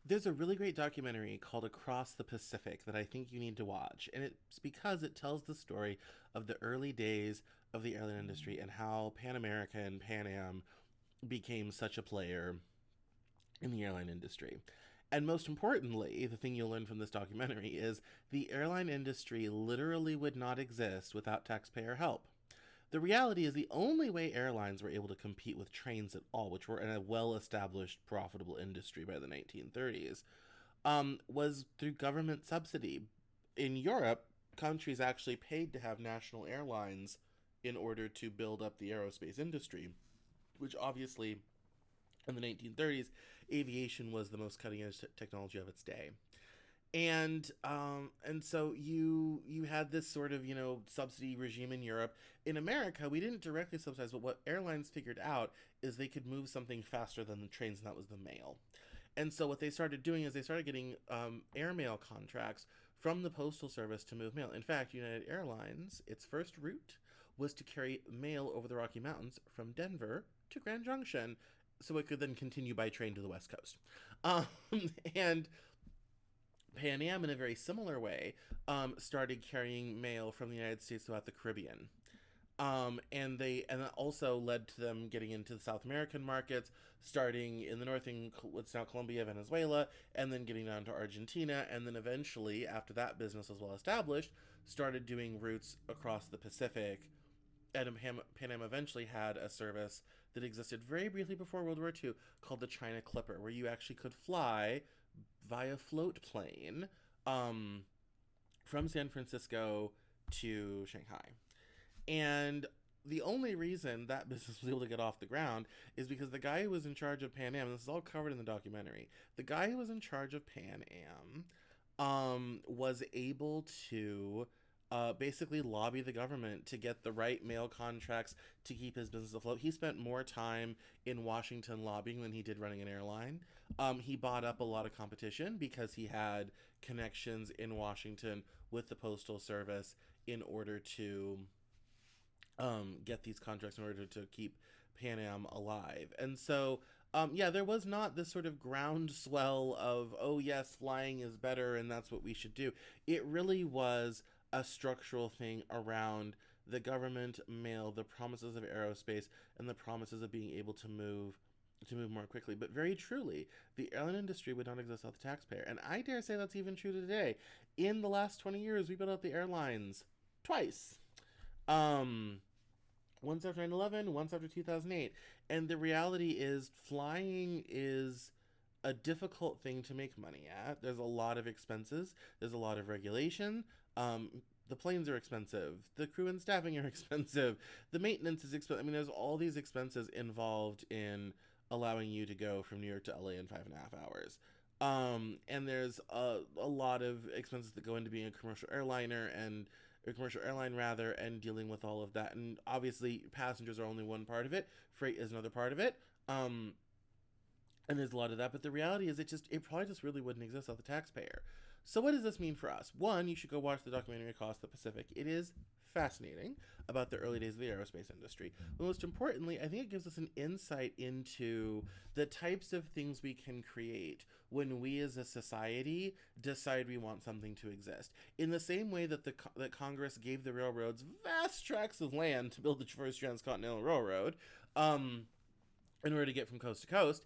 There's a really great documentary called Across the Pacific that I think you need to watch. And it's because it tells the story of the early days of the airline industry and how Pan America and Pan Am became such a player in the airline industry. And most importantly, the thing you'll learn from this documentary is the airline industry literally would not exist without taxpayer help. The reality is the only way airlines were able to compete with trains at all, which were in a well established, profitable industry by the 1930s, was through government subsidy. In Europe, countries actually paid to have national airlines in order to build up the aerospace industry, which obviously in the 1930s, aviation was the most cutting edge technology of its day. And so you had this sort of subsidy regime in Europe. In America, we didn't directly subsidize, but what airlines figured out is they could move something faster than the trains, and that was the mail. And so what they started doing is they started getting airmail contracts from the postal service to move mail. In fact, United Airlines, its first route was to carry mail over the Rocky Mountains from Denver to Grand Junction, so it could then continue by train to the West Coast. Um, and Pan Am, in a very similar way, started carrying mail from the United States throughout the Caribbean. And that also led to them getting into the South American markets, starting in the north in what's now Colombia, Venezuela, and then getting down to Argentina, and then eventually, after that business was well established, started doing routes across the Pacific. And Pan Am eventually had a service that existed very briefly before World War II called the China Clipper, where you actually could fly via float plane from San Francisco to Shanghai. And the only reason that business was able to get off the ground is because the guy who was in charge of Pan Am, and this is all covered in the documentary, the guy who was in charge of Pan Am was able to basically lobby the government to get the right mail contracts to keep his business afloat. He spent more time in Washington lobbying than he did running an airline. He bought up a lot of competition because he had connections in Washington with the Postal Service in order to get these contracts in order to keep Pan Am alive. And so, yeah, there was not this sort of groundswell of, oh, yes, flying is better and that's what we should do. It really was a structural thing around the government mail, the promises of aerospace, and the promises of being able to move more quickly. But very truly, the airline industry would not exist without the taxpayer. And I dare say that's even true today. In the last 20 years, we built out the airlines twice. Um, Once after 9/11, once after 2008. And the reality is, flying is a difficult thing to make money at. There's a lot of expenses, there's a lot of regulation. The planes are expensive, the crew and staffing are expensive, the maintenance is expensive. I mean, there's all these expenses involved in allowing you to go from New York to LA in 5.5 hours. And there's a lot of expenses that go into being a commercial airliner and a commercial airline rather, and dealing with all of that. And obviously, passengers are only one part of it. Freight is another part of it. And there's a lot of that, but the reality is it probably just really wouldn't exist without the taxpayer. So what does this mean for us? One, you should go watch the documentary Across the Pacific. It is fascinating about the early days of the aerospace industry. But most importantly, I think it gives us an insight into the types of things we can create when we as a society decide we want something to exist. In the same way that Congress gave the railroads vast tracts of land to build the first transcontinental railroad, in order to get from coast to coast.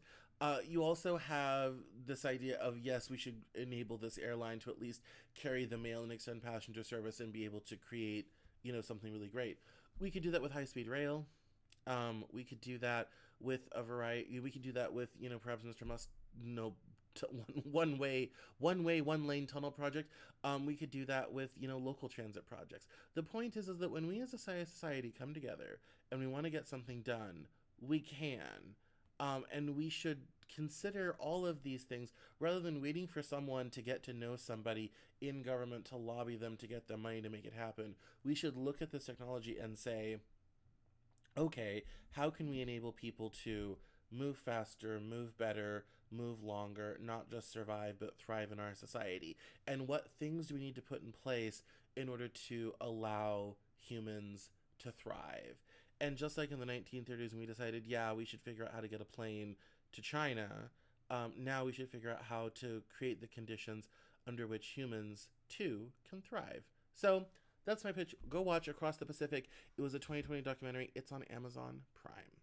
You also have this idea of, yes, we should enable this airline to at least carry the mail and extend passenger service and be able to create, something really great. We could do that with high speed rail. We could do that with a variety. We could do that with, perhaps Mr. Musk, one lane tunnel project. We could do that with, local transit projects. The point is that when we as a society come together and we want to get something done, we can. And we should consider all of these things rather than waiting for someone to get to know somebody in government to lobby them to get the money to make it happen. We should look at this technology and say, okay, how can we enable people to move faster, move better, move longer, not just survive, but thrive in our society? And what things do we need to put in place in order to allow humans to thrive? And just like in the 1930s when we decided, yeah, we should figure out how to get a plane to China, Now we should figure out how to create the conditions under which humans too can thrive. So that's my pitch. Go watch Across the Pacific. It was a 2020 documentary. It's on Amazon Prime.